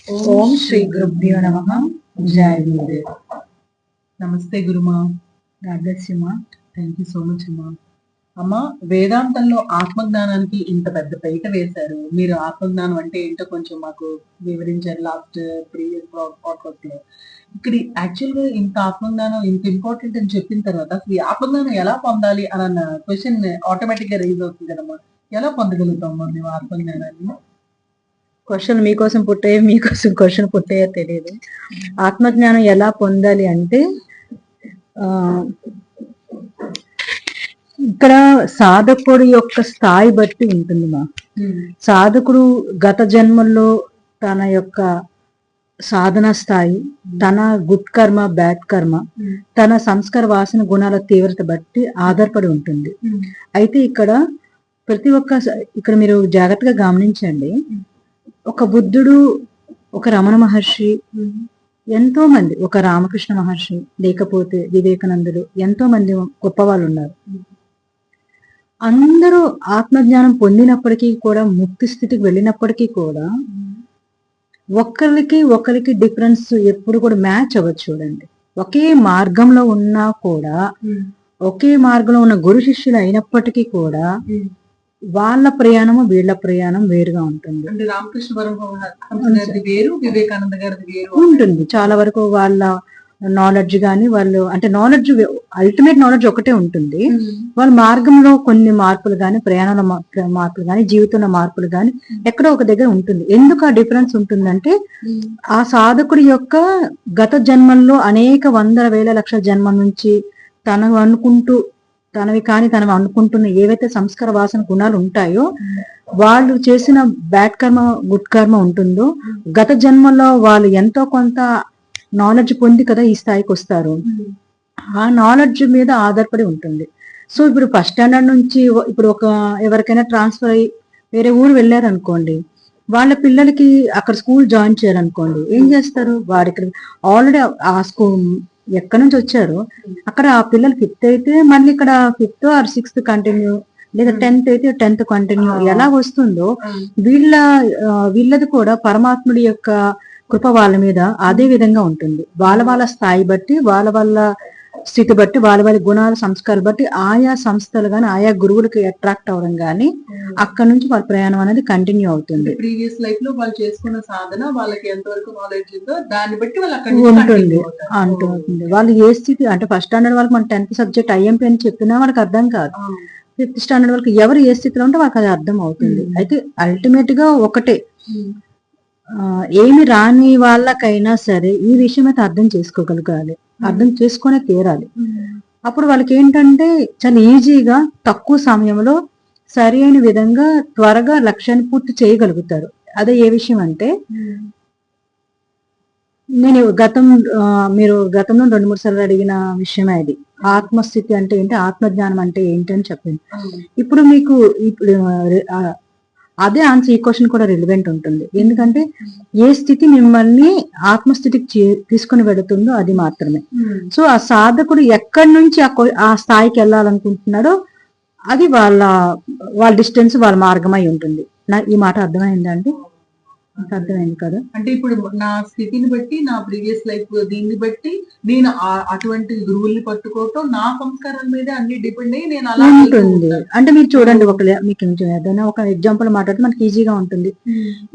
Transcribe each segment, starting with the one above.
ఓం శ్రీ గురుభ్యో నమః. జై గురుదేవ్. నమస్తే గురుమా. గాడ్ బ్లెస్ యు మా. థ్యాంక్ యూ సో మచ్ అమ్మా. అమ్మా, వేదాంతంలో ఆత్మజ్ఞానానికి ఇంత పెద్ద పీట వేశారు. మీరు ఆత్మజ్ఞానం అంటే ఏంటో కొంచెం మాకు వివరించారు లాస్ట్ ప్రీవియస్ పాడ్కాస్ట్ లో. ఇక్కడ యాక్చువల్ గా ఇంత ఆత్మజ్ఞానం ఇంత ఇంపార్టెంట్ అని చెప్పిన తర్వాత అసలు ఈ ఆత్మజ్ఞానం ఎలా పొందాలి అన్న క్వశ్చన్ ఆటోమేటిక్ గా రైజ్ అవుతుంది కదమ్మా. ఎలా పొందగలుగుతాం మేము ఆత్మజ్ఞానాన్ని? క్వశ్చన్ మీకోసం పుట్టాయో మీకోసం క్వశ్చన్ పుట్టాయో తెలియదు. ఆత్మజ్ఞానం ఎలా పొందాలి అంటే ఇక్కడ సాధకుడు యొక్క స్థాయి బట్టి ఉంటుంది మా. సాధకుడు గత జన్మల్లో తన యొక్క సాధన స్థాయి, తన గుడ్ కర్మ బ్యాడ్ కర్మ, తన సంస్కార వాసన గుణాల తీవ్రత బట్టి ఆధారపడి ఉంటుంది. అయితే ఇక్కడ ప్రతి ఒక్క ఇక్కడ మీరు జాగ్రత్తగా గమనించండి. ఒక బుద్ధుడు, ఒక రమణ మహర్షి, ఎంతో మంది, ఒక రామకృష్ణ మహర్షి, లేకపోతే వివేకానందులు, ఎంతో మంది గొప్ప వాళ్ళు ఉన్నారు. అందరూ ఆత్మజ్ఞానం పొందినప్పటికీ కూడా, ముక్తి స్థితికి వెళ్ళినప్పటికీ కూడా ఒకరికి డిఫరెన్స్ ఎప్పుడు కూడా మ్యాచ్ అవ్వచ్చు. చూడండి, ఒకే మార్గంలో ఉన్నా కూడా, ఒకే మార్గంలో ఉన్న గురు శిష్యులు అయినప్పటికీ కూడా వాళ్ళ ప్రయాణము వీళ్ళ ప్రయాణం వేరుగా ఉంటుంది. అంటే రామకృష్ణ పరమహంస వేరు, వివేకానంద గారిది వేరు ఉంటుంది. చాలా వరకు వాళ్ళ నాలెడ్జ్ గాని, వాళ్ళు అంటే నాలెడ్జ్, అల్టిమేట్ నాలెడ్జ్ ఒకటే ఉంటుంది. వాళ్ళ మార్గంలో కొన్ని మార్పులు గాని, ప్రయాణంలో మార్పులు గాని, జీవితంలో మార్పులు గాని ఎక్కడో ఒక దగ్గర ఉంటుంది. ఎందుకు ఆ డిఫరెన్స్ ఉంటుందంటే, ఆ సాధకుడి యొక్క గత జన్మల్లో అనేక వందల వేల లక్షల జన్మ నుంచి తనవి అనుకుంటున్న ఏవైతే సంస్కార వాసన గుణాలు ఉంటాయో, వాళ్ళు చేసిన బ్యాడ్ కర్మ గుడ్ కర్మ ఉంటుందో, గత జన్మలో వాళ్ళు ఎంతో కొంత నాలెడ్జ్ పొంది కదా ఈ స్థాయికి వస్తారు. ఆ నాలెడ్జ్ మీద ఆధారపడి ఉంటుంది. సో ఇప్పుడు ఫస్ట్ స్టాండర్డ్ నుంచి ఇప్పుడు ఎవరికైనా ట్రాన్స్ఫర్ అయ్యి వేరే ఊరు వెళ్ళారనుకోండి, వాళ్ళ పిల్లలకి అక్కడ స్కూల్ జాయిన్ చేయాలనుకోండి, ఏం చేస్తారు? వాడికి ఆల్రెడీ ఆ స్కూల్ ఎక్కడి నుంచి వచ్చారు, అక్కడ ఆ పిల్లలు 5th అయితే మళ్ళీ ఇక్కడ 5th ఆర్ 6th కంటిన్యూ, లేదా 10th అయితే 10th కంటిన్యూ. ఎలా వస్తుందో వీళ్ళది కూడా పరమాత్ముడి యొక్క కృప వాళ్ళ మీద అదే విధంగా ఉంటుంది. వాళ్ళ స్థాయి బట్టి, వాళ్ళ స్థితి బట్టి, వాళ్ళ గుణాల సంస్కారాలు బట్టి ఆయా సంస్థలు గాని, ఆయా గురువులకి అట్రాక్ట్ అవడం గాని, అక్కడ నుంచి వాళ్ళ ప్రయాణం అనేది కంటిన్యూ అవుతుంది. ప్రీవియస్ లైఫ్ లో వాళ్ళు చేసుకున్న సాధన, వాళ్ళకి ఎంతవరకు నాలెడ్జ్ ఉందో దాన్ని బట్టి వాళ్ళు అక్కడ ఉంటుంది. వాళ్ళు ఏ స్థితి అంటే, ఫస్ట్ స్టాండర్డ్ వాళ్ళకి మన 10th సబ్జెక్ట్ ఐఎంపీ అని చెప్పినా వాళ్ళకి అర్థం కాదు. 5th స్టాండర్డ్ వాళ్ళకి ఎవరు ఏ స్థితిలో ఉంటే వాళ్ళకి అది అర్థం అవుతుంది. అయితే అల్టిమేట్ గా ఒకటే, ఏమి రాని వాళ్ళకైనా సరే ఈ విషయం అయితే అర్థం చేసుకోగలగాలి, అర్థం చేసుకునే తీరాలి. అప్పుడు వాళ్ళకి ఏంటంటే చాలా ఈజీగా తక్కువ సమయంలో సరి అయిన విధంగా త్వరగా లక్ష్యాన్ని పూర్తి చేయగలుగుతారు. అదే ఏ విషయం అంటే, నేను మీరు గతంలో 2-3 సార్లు అడిగిన విషయమే అది. ఆత్మస్థితి అంటే ఏంటి, ఆత్మజ్ఞానం అంటే ఏంటి అని చెప్పింది. ఇప్పుడు మీకు అదే ఆన్సర్ ఈ క్వశ్చన్ కూడా రిలివెంట్ ఉంటుంది. ఎందుకంటే ఏ స్థితి మిమ్మల్ని ఆత్మస్థితికి తీసుకుని వెళుతుందో అది మాత్రమే. సో ఆ సాధకుడు ఎక్కడి నుంచి ఆ స్థాయికి వెళ్ళాలనుకుంటున్నాడో అది వాళ్ళ డిస్టెన్స్, వాళ్ళ మార్గమై ఉంటుంది. ఈ మాట అర్థమైందండి? అర్థమైంది కదా? అంటే ఇప్పుడు నా స్థితిని బట్టి, నా ప్రీవియస్ లైఫ్ దీన్ని బట్టి నేను అటువంటి గురువుల్ని పట్టుకోవటం, నా సంస్కారాల మీద అన్ని డిపెండ్ అయ్యి నేను అలా ఉంటుంది. అంటే మీరు చూడండి, మీకు ఏదైనా ఒక ఎగ్జాంపుల్ మాట్లాడితే మనకి ఈజీగా ఉంటుంది.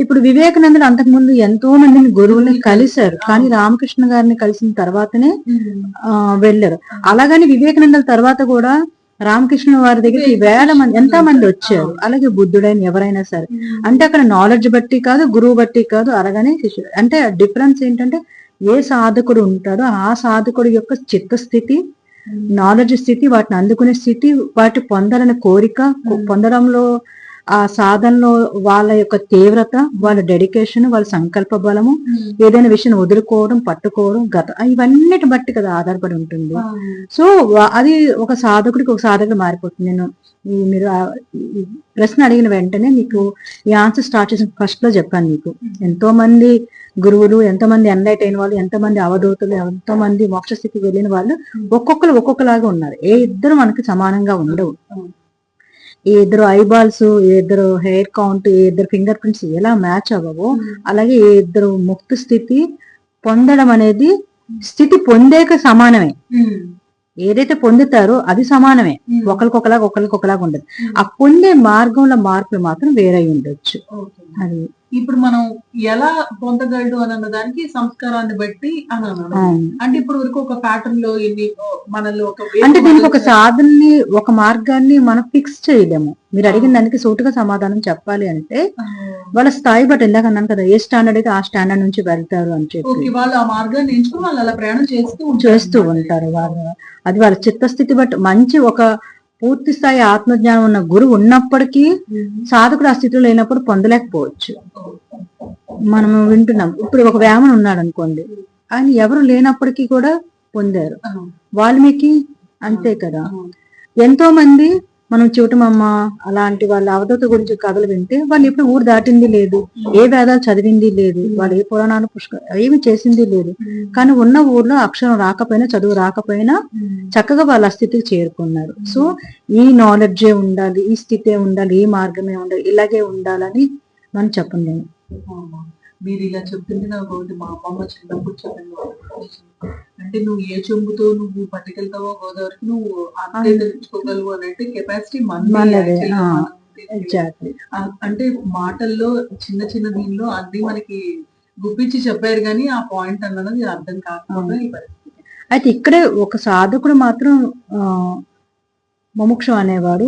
ఇప్పుడు వివేకానందుడు అంతకుముందు ఎంతో మందిని గురువుల్ని కలిశారు, కానీ రామకృష్ణ గారిని కలిసిన తర్వాతనే వెళ్ళారు. అలాగని వివేకానందుల తర్వాత కూడా రామకృష్ణ వారి దగ్గరికి వేల మంది, ఎంతో మంది వచ్చారు. అలాగే బుద్ధుడైన ఎవరైనా సరే, అంటే అక్కడ నాలెడ్జ్ బట్టి కాదు, గురువు బట్టి కాదు, అలాగనే శిష్యుడు. అంటే డిఫరెన్స్ ఏంటంటే, ఏ సాధకుడు ఉంటాడో ఆ సాధకుడు యొక్క చిత్తస్థితి, నాలెడ్జ్ స్థితి, వాటిని అందుకునే స్థితి, వాటి పొందాలనే కోరిక, పొందడంలో ఆ సాధనలో వాళ్ళ యొక్క తీవ్రత, వాళ్ళ డెడికేషన్, వాళ్ళ సంకల్ప బలము, ఏదైనా విషయం వదులుకోవడం, పట్టుకోవడం, ఇవన్నిటి బట్టి కదా ఆధారపడి ఉంటుంది. సో అది ఒక సాధకుడు మారిపోతుంది. మీరు ప్రశ్న అడిగిన వెంటనే మీకు ఈ ఆన్సర్ స్టార్ట్ చేసిన ఫస్ట్ లో చెప్పాను. మీకు ఎంతో మంది గురువులు, ఎంతో మంది ఎన్లైట్ అయిన వాళ్ళు, ఎంతో మంది అవధూతులు, ఎంతో మంది మోక్ష స్థితికి వెళ్ళిన వాళ్ళు ఒక్కొక్కలాగా ఉన్నారు. ఏ ఇద్దరు మనకి సమానంగా ఉండవు. ఏ ఇద్దరు ఐబాల్స్, ఏ ఇద్దరు హెయిర్ కౌంట్, ఏ ఇద్దరు ఫింగర్ ప్రింట్స్ ఎలా మ్యాచ్ అవ్వవో అలాగే ఏ ఇద్దరు ముక్త స్థితి పొందడం అనేది స్థితి పొందేక సమానమే. ఏదైతే పొందుతారో అది సమానమే, ఒకరికొకలాగా ఉండదు. ఆ పొందే మార్గంలో మార్పులు మాత్రం వేరే ఉండొచ్చు. అది ఇప్పుడు మనం ఎలా పొందగలడు అని అన్నదానికి సంస్కారాన్ని బట్టి అని అన్నాను. అంటే ఇప్పుడు వరకు ఒక ప్యాటర్న్ లో ఎన్ని మనలో ఒక అంటే దీనికి ఒక సాధనని, ఒక మార్గాన్ని మనం ఫిక్స్ చేయలేము. మీరు అడిగిన దానికి సూటుగా సమాధానం చెప్పాలి అంటే వాళ్ళ స్థాయి బట్టి, ఇందాక అన్నాను కదా, ఏ స్టాండర్డ్ అయితే ఆ స్టాండర్డ్ నుంచి వెళ్తారు అని చెప్పి వాళ్ళు ఆ మార్గాన్ని ఎంచుకుని వాళ్ళు అలా ప్రయాణం చేస్తూ ఉంటారు. వాళ్ళు అది వాళ్ళ చిత్తస్థితి బట్టి. మంచి ఒక పూర్తి స్థాయి ఆత్మజ్ఞానం ఉన్న గురువు ఉన్నప్పటికీ సాధకుడు ఆ స్థితిలో లేనప్పుడు పొందలేకపోవచ్చు. మనము వింటున్నాం, ఇప్పుడు ఒక వేమన ఉన్నాడు అనుకోండి, ఆయన ఎవరు లేనప్పటికీ కూడా పొందారు. వాల్మీకి అంతే కదా. ఎంతో మంది మనం చూటమమ్మ అలాంటి వాళ్ళ అవధూత గురించి కథలు వింటే వాళ్ళు ఎప్పుడు ఊరు దాటింది లేదు, ఏ వేదాలు చదివింది లేదు, వాళ్ళు ఏ పురాణాలు ఏమి చేసింది లేదు. కానీ ఉన్న ఊర్లో అక్షరం రాకపోయినా, చదువు రాకపోయినా చక్కగా వాళ్ళ స్థితికి చేరుకున్నారు. సో ఈ నాలెడ్జే ఉండాలి, ఈ స్థితే ఉండాలి, ఈ మార్గమే ఉండాలి, ఇలాగే ఉండాలని మనం చెప్పలేము. మీరు ఇలా చెప్తుంటే నాకు ఒకటి మా అమ్మమ్మ చిన్నప్పుడు చెప్పింది. అంటే నువ్వు ఏ చెంబుతో నువ్వు పట్టుకెళ్తావో గోదావరికి నువ్వు అంతే తెలుసుకోగలవు అని అంటే కెపాసిటీ అంటే మాటల్లో చిన్న చిన్న దీనిలో అన్ని మనకి గుప్పించి చెప్పారు కానీ ఆ పాయింట్ అన్నది అర్థం కాకపోతే ఈ పరిస్థితి. అయితే ఇక్కడే ఒక సాధకుడు మాత్రం ముముక్షం అనేవాడు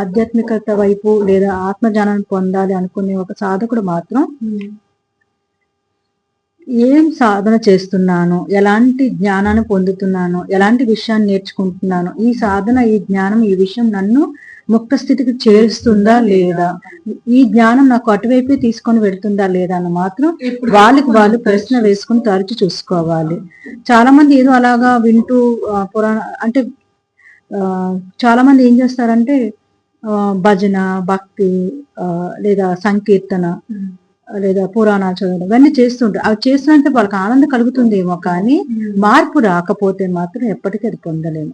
ఆధ్యాత్మికత వైపు లేదా ఆత్మజ్ఞానాన్ని పొందాలి అనుకునే ఒక సాధకుడు మాత్రం ఏం సాధన చేస్తున్నాను, ఎలాంటి జ్ఞానాన్ని పొందుతున్నాను, ఎలాంటి విషయాన్ని నేర్చుకుంటున్నాను, ఈ సాధన, ఈ జ్ఞానం, ఈ విషయం నన్ను ముక్త స్థితికి చేరుస్తుందా లేదా, ఈ జ్ఞానం నాకు అటువైపే తీసుకొని వెళ్తుందా లేదా అని మాత్రం వాళ్ళకి వాళ్ళు ప్రశ్న వేసుకుని తరచు చూసుకోవాలి. చాలా మంది ఏదో అలాగా వింటూ అంటే చాలా మంది ఏం చేస్తారంటే భజన, భక్తి లేదా సంకీర్తన లేదా పురాణాలు చదవడం ఇవన్నీ చేస్తుంటారు. అవి చేస్తుంటే వాళ్ళకి ఆనందం కలుగుతుందేమో, కానీ మార్పు రాకపోతే మాత్రం ఎప్పటికీ అది పొందలేము.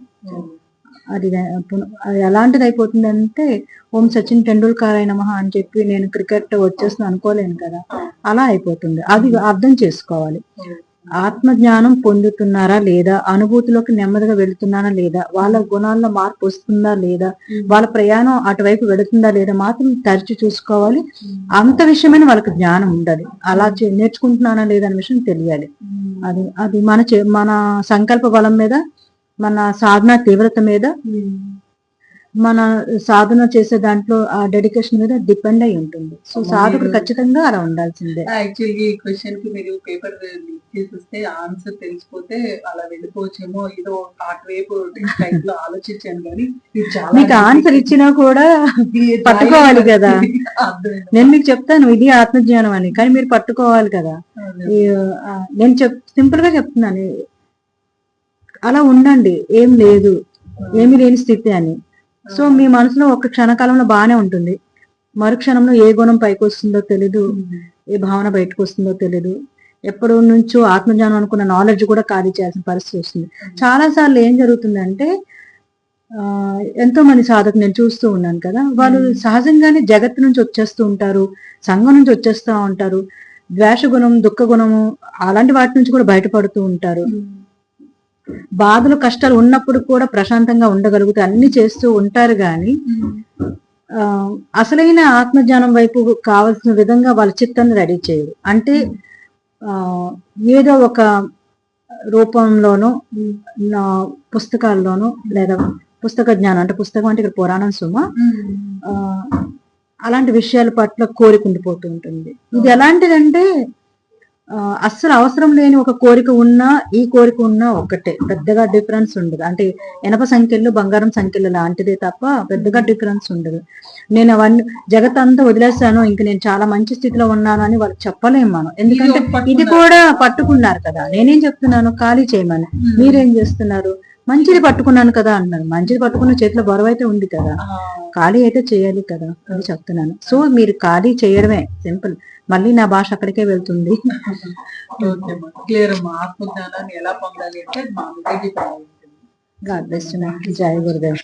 అది ఎలాంటిది అయిపోతుందంటే ఓం సచిన్ టెండూల్కర్ అయిన మహా అని చెప్పి నేను క్రికెట్ వచ్చేస్తుంది అనుకోలేను కదా, అలా అయిపోతుంది. అది అర్థం చేసుకోవాలి. ఆత్మజ్ఞానం పొందుతున్నారా లేదా, అనుభూతిలోకి నెమ్మదిగా వెళుతున్నారా లేదా, వాళ్ళ గుణాల్లో మార్పు వస్తుందా లేదా, వాళ్ళ ప్రయాణం అటువైపు వెళుతుందా లేదా మాత్రం తరచు చూసుకోవాలి. అంత విషయమైన వాళ్ళకి జ్ఞానం ఉండాలి. అలా నేర్చుకుంటున్నానా లేదా అనే విషయం తెలియాలి. అది అది మన సంకల్ప బలం మీద, మన సాధన తీవ్రత మీద, మన సాధన చేసే దాంట్లో ఆ డెడికేషన్ మీద డిపెండ్ అయి ఉంటుంది. సో సాధకుడు ఖచ్చితంగా అలా ఉండాల్సిందే. యాక్చువల్లీ ఈ క్వశ్చన్ కి మీరు పేపర్ చేసేస్తే ఆన్సర్ తెలిసిపోతే అలా వెళ్ళిపోవచ్చేమో, ఏదో అటువైపు టైప్ లో ఆలోచించాను కానీ మీకు ఆన్సర్ ఇచ్చినా కూడా పట్టుకోవాలి కదా. నేను మీకు చెప్తాను ఇది ఆత్మజ్ఞానం అని, కానీ మీరు పట్టుకోవాలి కదా. నేను సింపుల్ గా చెప్తున్నాను, అలా ఉండండి, ఏం లేదు, ఏమి లేని స్థితి అని. సో మీ మనసులో ఒక క్షణకాలంలో బాగానే ఉంటుంది, మరుక్షణంలో ఏ గుణం పైకి వస్తుందో తెలీదు, ఏ భావన బయటకు వస్తుందో తెలీదు. ఎప్పటి నుంచో ఆత్మజ్ఞానం అనుకున్న నాలెడ్జ్ కూడా ఖాళీ చేయాల్సిన పరిస్థితి వస్తుంది. చాలా సార్లు ఏం జరుగుతుందంటే ఎంతో మంది సాధకులు నేను చూస్తూ ఉన్నాను కదా, వాళ్ళు సహజంగానే జగత్తు నుంచి వచ్చేస్తూ ఉంటారు, సంఘం నుంచి వచ్చేస్తూ ఉంటారు, ద్వేష గుణం, దుఃఖ గుణము అలాంటి వాటి నుంచి కూడా బయటపడుతూ ఉంటారు. బాధలు, కష్టాలు ఉన్నప్పుడు కూడా ప్రశాంతంగా ఉండగలుగుతూ అన్ని చేస్తూ ఉంటారు. కానీ అసలైన ఆత్మజ్ఞానం వైపు కావాల్సిన విధంగా వాళ్ళ చిత్తాన్ని రెడీ చేయరు. అంటే ఏదో ఒక రూపంలోనో, పుస్తకాల్లోనో, లేదా పుస్తక జ్ఞానం అంటే పుస్తకం అంటే ఇక్కడ పురాణం సుమ, అలాంటి విషయాల పట్ల కోరిక ఉండిపోతూ ఉంటుంది. ఇది ఎలాంటిదంటే అస్సలు అవసరం లేని ఒక కోరిక ఉన్నా, ఈ కోరిక ఉన్నా ఒక్కటే, పెద్దగా డిఫరెన్స్ ఉండదు. అంటే ఇనప సంఖ్యలు బంగారం సంఖ్యలు లాంటిదే తప్ప పెద్దగా డిఫరెన్స్ ఉండదు. నేను అవన్నీ జగత్ అంతా వదిలేస్తాను, ఇంక నేను చాలా మంచి స్థితిలో ఉన్నాను అని వాళ్ళకి చెప్పలేము మనం. ఎందుకంటే ఇది కూడా పట్టుకున్నారు కదా. నేనేం చెప్తున్నాను, ఖాళీ చేయమని. మీరేం చేస్తున్నారు, మంచిది పట్టుకున్నాను కదా అన్నారు. మంచిది పట్టుకున్న చేతిలో బరువు అయితే ఉంది కదా, ఖాళీ అయితే చేయాలి కదా అని చెప్తున్నాను. సో మీరు ఖాళీ చేయడమే సింపుల్. మళ్ళీ నా భాష అక్కడికే వెళ్తుంది. క్లియర్ అమ్మా. ఆత్మజ్ఞానాన్ని ఎలా పొందాలి అంటే మా గాడ్ బ్లెస్ యు. జై గురుదేవ్.